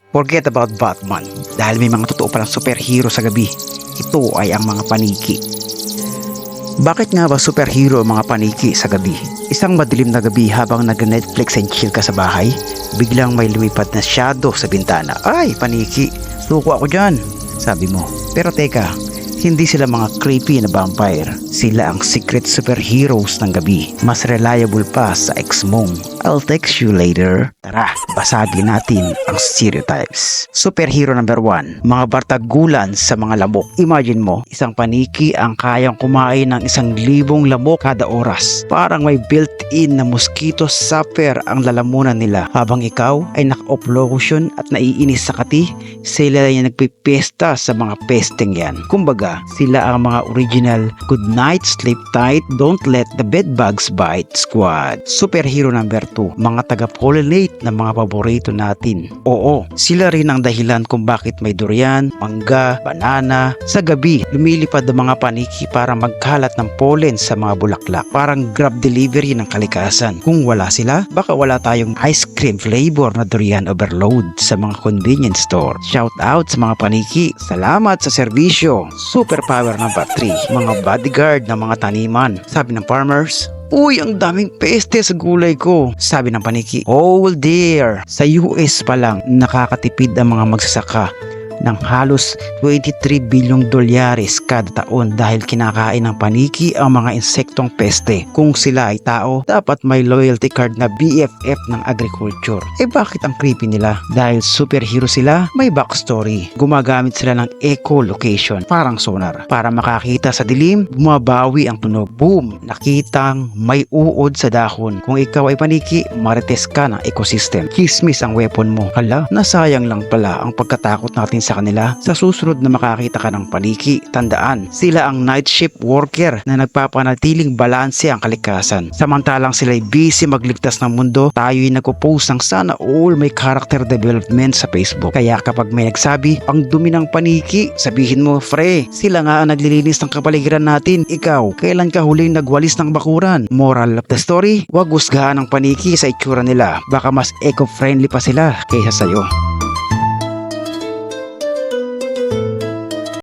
Forget about Batman dahil may mga totoo palang superhero sa gabi. Ito ay ang mga paniki. Bakit nga ba superhero ang mga paniki sa gabi? Isang madilim na gabi habang nag-Netflix and chill ka sa bahay, biglang may lumipad na shadow sa bintana. Ay, paniki! Suko ako dyan, sabi mo. Pero teka, hindi sila mga creepy na vampire. Sila ang secret superheroes ng gabi. Mas reliable pa sa ex mong. I'll text you later. Tara, basagin natin ang stereotypes. Superhero number 1, mga bartagulan sa mga lamok. Imagine mo, isang paniki ang kayang kumain ng 1,000 lamok kada oras. Parang may built-in na mosquito zapper ang lalamunan nila. Habang ikaw ay naka-off-lotion at naiinis sa kati, sila yung nagpipesta sa mga pesteng yan. Kumbaga, sila ang mga original good night, sleep tight, don't let the bed bugs bite squad. Superhero number 2, mga taga-pollinate na mga paborito natin. Oo, sila rin ang dahilan kung bakit may durian, mangga, banana. Sa gabi, lumilipad ang mga paniki para magkalat ng pollen sa mga bulaklak. Parang grab delivery ng kalikasan. Kung wala sila, baka wala tayong ice cream flavor na durian overload sa mga convenience store. Shout out sa mga paniki. Salamat sa serbisyo. Superpower number 3, mga bodyguard ng mga taniman. Sabi ng farmers, uy, ang daming peste sa gulay ko, sabi ng paniki. Oh dear, sa US pa lang nakakatipid ang mga magsasaka ng halos $23 billion kada taon dahil kinakain ng paniki ang mga insektong peste. Kung sila ay tao, dapat may loyalty card na BFF ng agriculture. Eh bakit ang creepy nila? Dahil superhero sila, may backstory. Gumagamit sila ng echolocation, parang sonar. Para makakita sa dilim, bumabawi ang tunog. Boom! Nakitang may uod sa dahon. Kung ikaw ay paniki, marites ka ng ecosystem. Kismis ang weapon mo. Hala, nasayang lang pala ang pagkatakot natin sa kanila. Sa susunod na makakita ka ng paniki, tandaan, sila ang night shift worker na nagpapanatiling balanse ang kalikasan. Samantalang sila ay busy magligtas ng mundo, tayo ay nagpo-post ng sana all may character development sa Facebook. Kaya kapag may nagsabi, ang dumi ng paniki, sabihin mo, Fre, sila nga ang naglilinis ng kapaligiran natin. Ikaw, kailan ka huling nagwalis ng bakuran? Moral of the story, wag husgahan ng paniki sa itsura nila. Baka mas eco-friendly pa sila kaysa sa'yo.